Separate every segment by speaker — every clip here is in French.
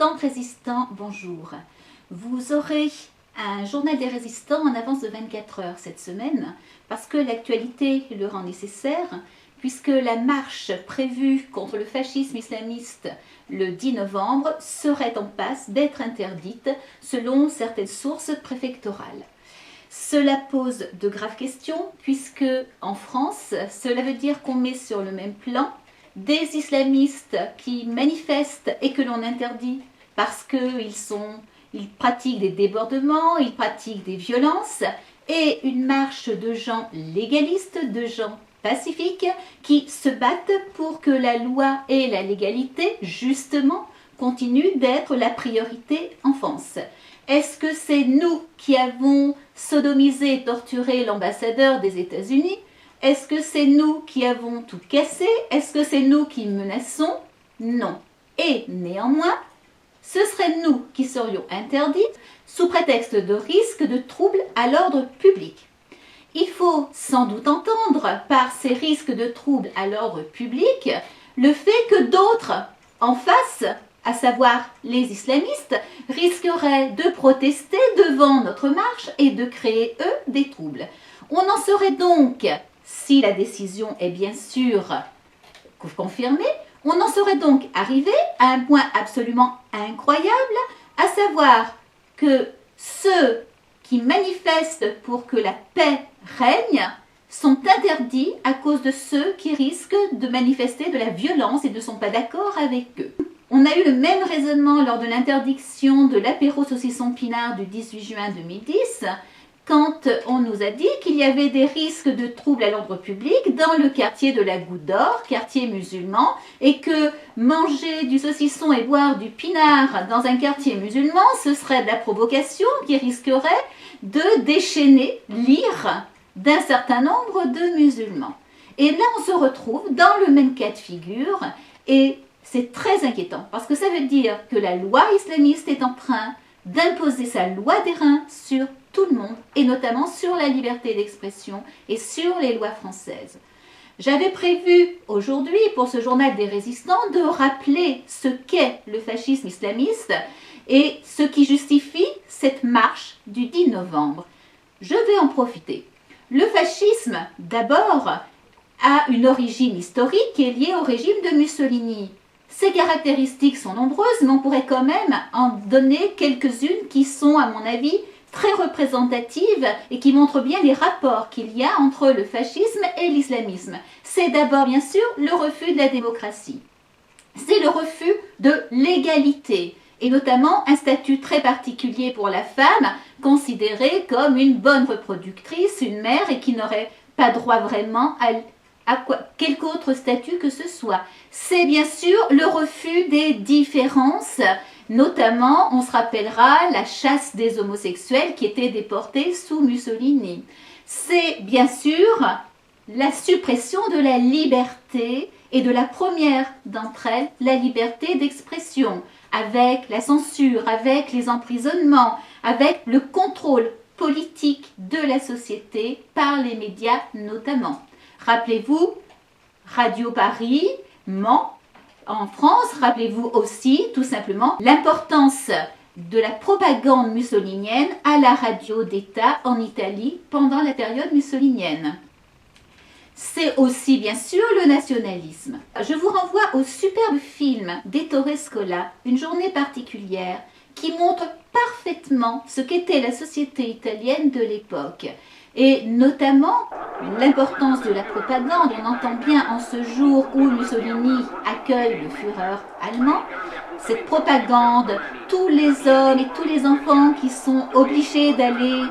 Speaker 1: Résistantes, résistants, bonjour. Vous aurez un journal des résistants en avance de 24 heures cette semaine parce que l'actualité le rend nécessaire, puisque la marche prévue contre le fascisme islamiste le 10 novembre serait en passe d'être interdite selon certaines sources préfectorales. Cela pose de graves questions puisque en France, cela veut dire qu'on met sur le même plan des islamistes qui manifestent et que l'on interdit parce qu'ils pratiquent des débordements, ils pratiquent des violences, et une marche de gens légalistes, de gens pacifiques qui se battent pour que la loi et la légalité, justement, continuent d'être la priorité en France. Est-ce que c'est nous qui avons sodomisé et torturé l'ambassadeur des États-Unis ? Est-ce que c'est nous qui avons tout cassé? Est-ce que c'est nous qui menaçons? Non. Et néanmoins, ce serait nous qui serions interdits sous prétexte de risque de troubles à l'ordre public. Il faut sans doute entendre par ces risques de troubles à l'ordre public le fait que d'autres en face, à savoir les islamistes, risqueraient de protester devant notre marche et de créer, eux, des troubles. On en serait donc, si la décision est bien sûr confirmée, on en serait donc arrivé à un point absolument incroyable, à savoir que ceux qui manifestent pour que la paix règne sont interdits à cause de ceux qui risquent de manifester de la violence et ne sont pas d'accord avec eux. On a eu le même raisonnement lors de l'interdiction de l'apéro saucisson pinard du 18 juin 2010, quand on nous a dit qu'il y avait des risques de troubles à l'ordre public dans le quartier de la Goutte d'Or, quartier musulman, et que manger du saucisson et boire du pinard dans un quartier musulman, ce serait de la provocation qui risquerait de déchaîner l'ire d'un certain nombre de musulmans. Et là, on se retrouve dans le même cas de figure, et c'est très inquiétant, parce que ça veut dire que la loi islamiste est en train d'imposer sa loi des reins sur tout le monde, et notamment sur la liberté d'expression et sur les lois françaises. J'avais prévu aujourd'hui, pour ce journal des résistants, de rappeler ce qu'est le fascisme islamiste et ce qui justifie cette marche du 10 novembre. Je vais en profiter. Le fascisme, d'abord, a une origine historique qui est liée au régime de Mussolini. Ses caractéristiques sont nombreuses, mais on pourrait quand même en donner quelques-unes qui sont, à mon avis, très représentatives et qui montrent bien les rapports qu'il y a entre le fascisme et l'islamisme. C'est d'abord, bien sûr, le refus de la démocratie. C'est le refus de l'égalité, et notamment un statut très particulier pour la femme, considérée comme une bonne reproductrice, une mère, et qui n'aurait pas droit vraiment à quelque autre statut que ce soit. C'est bien sûr le refus des différences, notamment, on se rappellera, la chasse des homosexuels qui étaient déportés sous Mussolini. C'est bien sûr la suppression de la liberté et de la première d'entre elles, la liberté d'expression, avec la censure, avec les emprisonnements, avec le contrôle politique de la société par les médias notamment. Rappelez-vous, Radio Paris ment en France, rappelez-vous aussi tout simplement l'importance de la propagande mussolinienne à la radio d'État en Italie pendant la période mussolinienne. C'est aussi bien sûr le nationalisme. Je vous renvoie au superbe film d'Ettore Scola, Une journée particulière, qui montre parfaitement ce qu'était la société italienne de l'époque. Et notamment l'importance de la propagande. On entend bien en ce jour où Mussolini accueille le Führer allemand, cette propagande, tous les hommes et tous les enfants qui sont obligés d'aller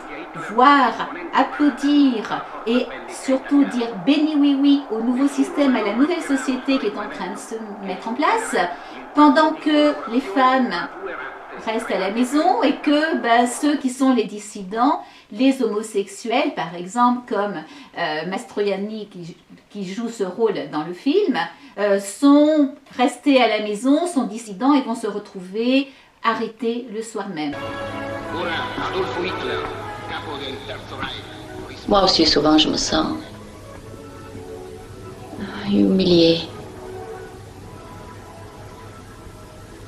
Speaker 1: voir, applaudir et surtout dire béni oui oui au nouveau système, à la nouvelle société qui est en train de se mettre en place, pendant que les femmes restent à la maison et que ceux qui sont les dissidents, les homosexuels par exemple, comme Mastroianni qui joue ce rôle dans le film, sont restés à la maison, sont dissidents et vont se retrouver arrêtés le soir même.
Speaker 2: Moi aussi souvent je me sens humiliée.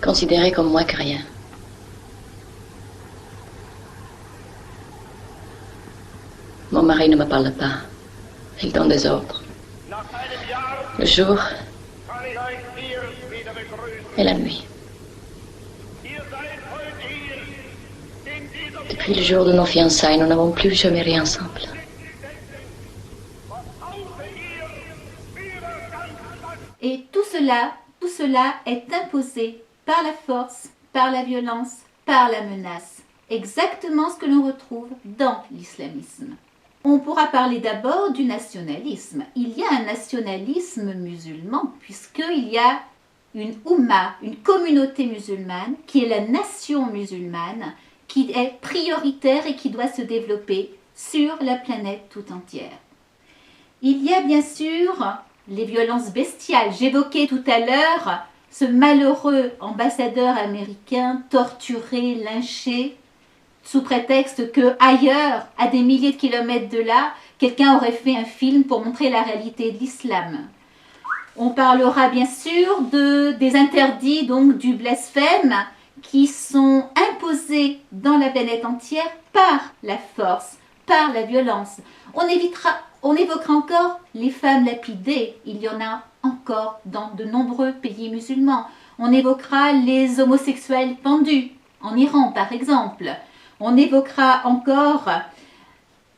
Speaker 2: considéré comme moins que rien. Mon mari ne me parle pas. Il donne des ordres. Le jour et la nuit. Depuis le jour de nos fiançailles, nous n'avons plus jamais ri ensemble.
Speaker 1: Et tout cela est imposé par la force, par la violence, par la menace. Exactement ce que l'on retrouve dans l'islamisme. On pourra parler d'abord du nationalisme. Il y a un nationalisme musulman puisqu'il y a une Oumma, une communauté musulmane qui est la nation musulmane, qui est prioritaire et qui doit se développer sur la planète tout entière. Il y a bien sûr les violences bestiales. J'évoquais tout à l'heure ce malheureux ambassadeur américain torturé, lynché, sous prétexte que ailleurs, à des milliers de kilomètres de là, quelqu'un aurait fait un film pour montrer la réalité de l'islam. On parlera bien sûr des interdits, donc du blasphème, qui sont imposés dans la planète entière par la force, par la violence. On évoquera encore les femmes lapidées, il y en a encore dans de nombreux pays musulmans. On évoquera les homosexuels pendus, en Iran par exemple. On évoquera encore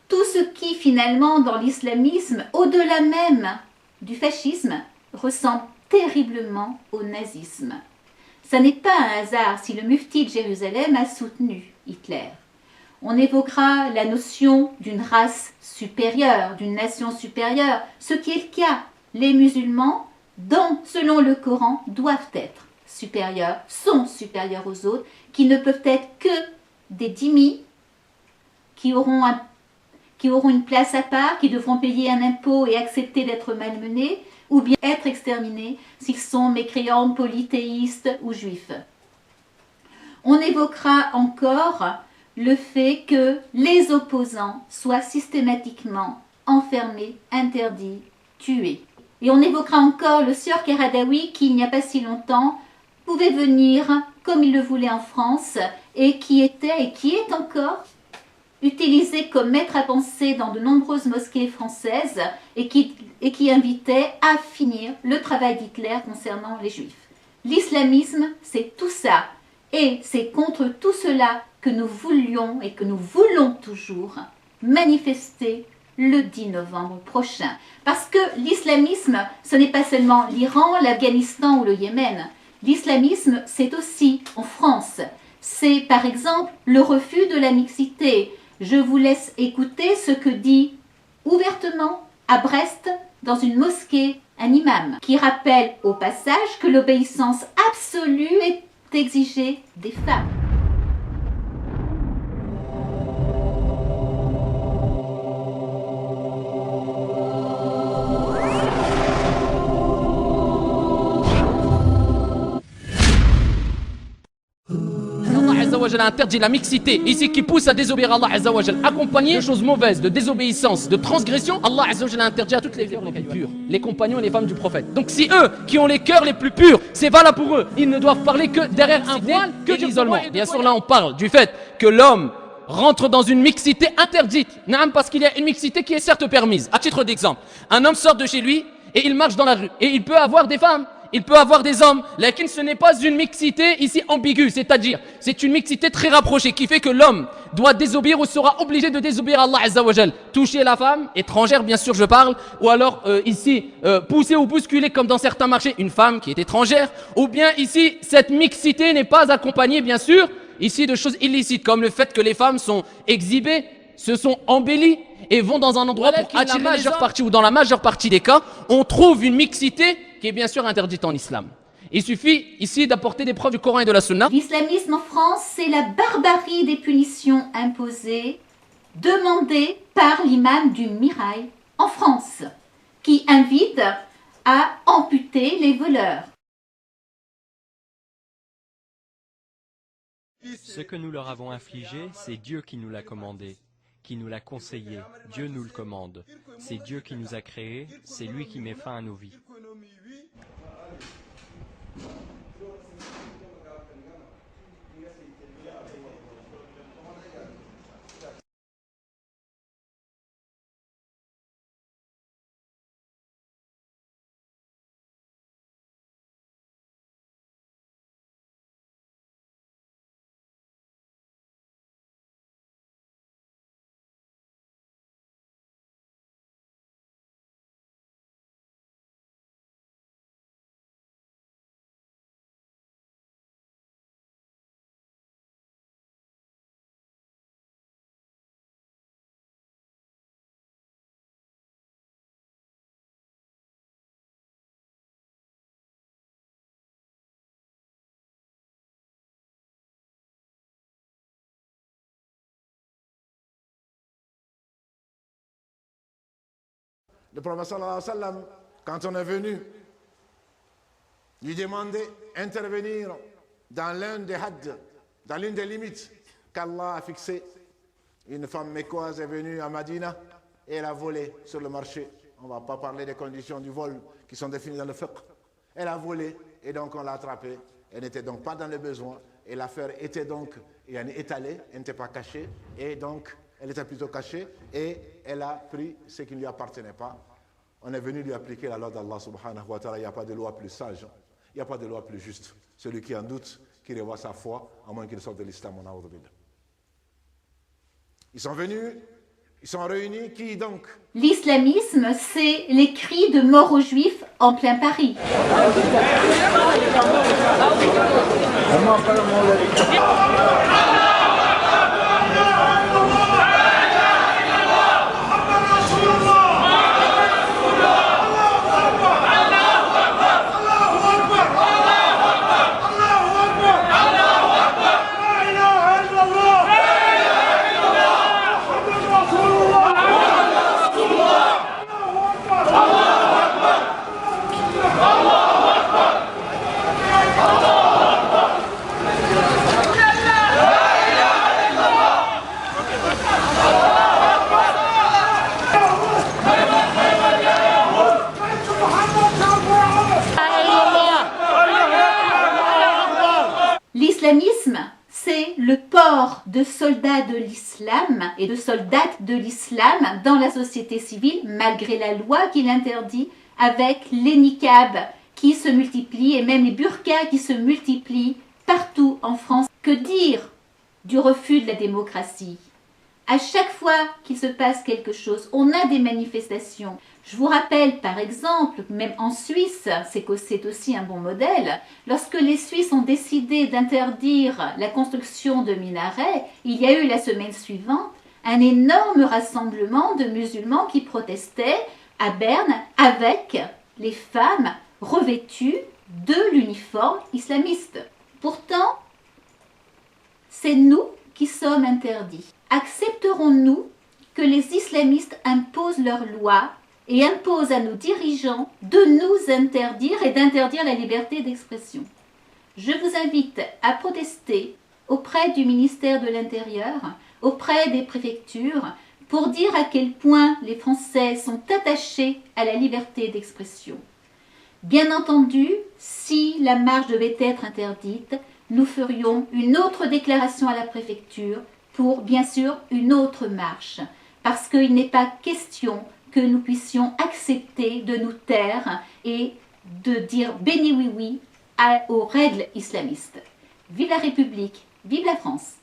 Speaker 1: tout ce qui finalement dans l'islamisme, au-delà même du fascisme, ressemble terriblement au nazisme. Ce n'est pas un hasard si le mufti de Jérusalem a soutenu Hitler. On évoquera la notion d'une race supérieure, d'une nation supérieure, ce qui est le cas. Les musulmans, dont, selon le Coran, doivent être supérieurs, sont supérieurs aux autres, qui ne peuvent être que des dhimmis, qui auront une place à part, qui devront payer un impôt et accepter d'être malmenés, ou bien être exterminés s'ils sont mécréants, polythéistes ou juifs. On évoquera encore le fait que les opposants soient systématiquement enfermés, interdits, tués. Et on évoquera encore le sieur Karadawi qui, il n'y a pas si longtemps, pouvait venir comme il le voulait en France et qui était et qui est encore utilisé comme maître à penser dans de nombreuses mosquées françaises et qui invitait à finir le travail d'Hitler concernant les Juifs. L'islamisme, c'est tout ça. Et c'est contre tout cela que nous voulions et que nous voulons toujours manifester le 10 novembre prochain. Parce que l'islamisme, ce n'est pas seulement l'Iran, l'Afghanistan ou le Yémen. L'islamisme, c'est aussi en France. C'est par exemple le refus de la mixité. Je vous laisse écouter ce que dit ouvertement à Brest, dans une mosquée, un imam, qui rappelle au passage que l'obéissance absolue est exigée des femmes.
Speaker 3: Allah interdit la mixité ici qui pousse à désobéir à Allah Azza wa Jal, accompagné de choses mauvaises, de désobéissance, de transgression. Allah Azza wa Jal interdit à toutes les cœurs les plus purs, les compagnons et les femmes du prophète. Donc si eux qui ont les cœurs les plus purs, c'est valable pour eux, ils ne doivent parler que derrière un voile, que d'isolement. Bien sûr là on parle du fait que l'homme rentre dans une mixité interdite, parce qu'il y a une mixité qui est certes permise. À titre d'exemple, un homme sort de chez lui et il marche dans la rue et il peut avoir des femmes. Il peut avoir des hommes, laquelle ce n'est pas une mixité ici ambiguë, c'est-à-dire c'est une mixité très rapprochée qui fait que l'homme doit désobéir ou sera obligé de désobéir à Allah Azza wa Jal. Toucher la femme, étrangère bien sûr je parle, ou alors ici pousser ou bousculer comme dans certains marchés une femme qui est étrangère, ou bien ici cette mixité n'est pas accompagnée bien sûr ici de choses illicites comme le fait que les femmes sont exhibées, se sont embellies et vont dans un endroit pour attirer la majeure partie ou dans la majeure partie des cas, on trouve une mixité qui est bien sûr interdite en islam. Il suffit ici d'apporter des preuves du Coran et de la Sunna.
Speaker 1: L'islamisme en France, c'est la barbarie des punitions imposées, demandées par l'imam du Mirail en France, qui invite à amputer les voleurs.
Speaker 4: Ce que nous leur avons infligé, c'est Dieu qui nous l'a commandé, qui nous l'a conseillé. Dieu nous le commande. C'est Dieu qui nous a créés, c'est lui qui met fin à nos vies.
Speaker 5: Le prophète sallallahu alayhi wa sallam, quand on est venu lui demander d'intervenir dans l'un des hadd, dans l'une des limites qu'Allah a fixées, une femme mécoise est venue à Madina et elle a volé sur le marché. On ne va pas parler des conditions du vol qui sont définies dans le fiqh. Elle a volé et donc on l'a attrapée. Elle n'était donc pas dans le besoin et l'affaire était donc étalée, elle n'était pas cachée et donc elle était plutôt cachée et elle a pris ce qui ne lui appartenait pas. On est venu lui appliquer la loi d'Allah subhanahu wa ta'ala. Il n'y a pas de loi plus sage, il n'y a pas de loi plus juste. Celui qui en doute, qui revoit sa foi, à moins qu'il sorte de l'islam. Ils sont venus, ils sont réunis, qui donc?
Speaker 1: L'islamisme, c'est les cris de mort aux juifs en plein Paris. L'islamisme, c'est le port de soldats de l'islam et de soldates de l'islam dans la société civile, malgré la loi qui l'interdit, avec les niqabs qui se multiplient et même les burqas qui se multiplient partout en France. Que dire du refus de la démocratie? À chaque fois qu'il se passe quelque chose, on a des manifestations. Je vous rappelle par exemple, même en Suisse, c'est aussi un bon modèle, lorsque les Suisses ont décidé d'interdire la construction de minarets, il y a eu la semaine suivante un énorme rassemblement de musulmans qui protestaient à Berne avec les femmes revêtues de l'uniforme islamiste. Pourtant, c'est nous qui sommes interdits. Accepterons-nous que les islamistes imposent leurs lois et imposent à nos dirigeants de nous interdire et d'interdire la liberté d'expression? Je vous invite à protester auprès du ministère de l'Intérieur, auprès des préfectures, pour dire à quel point les Français sont attachés à la liberté d'expression. Bien entendu, si la marche devait être interdite, nous ferions une autre déclaration à la préfecture pour, bien sûr, une autre marche. Parce qu'il n'est pas question que nous puissions accepter de nous taire et de dire béni oui oui aux règles islamistes. Vive la République, vive la France!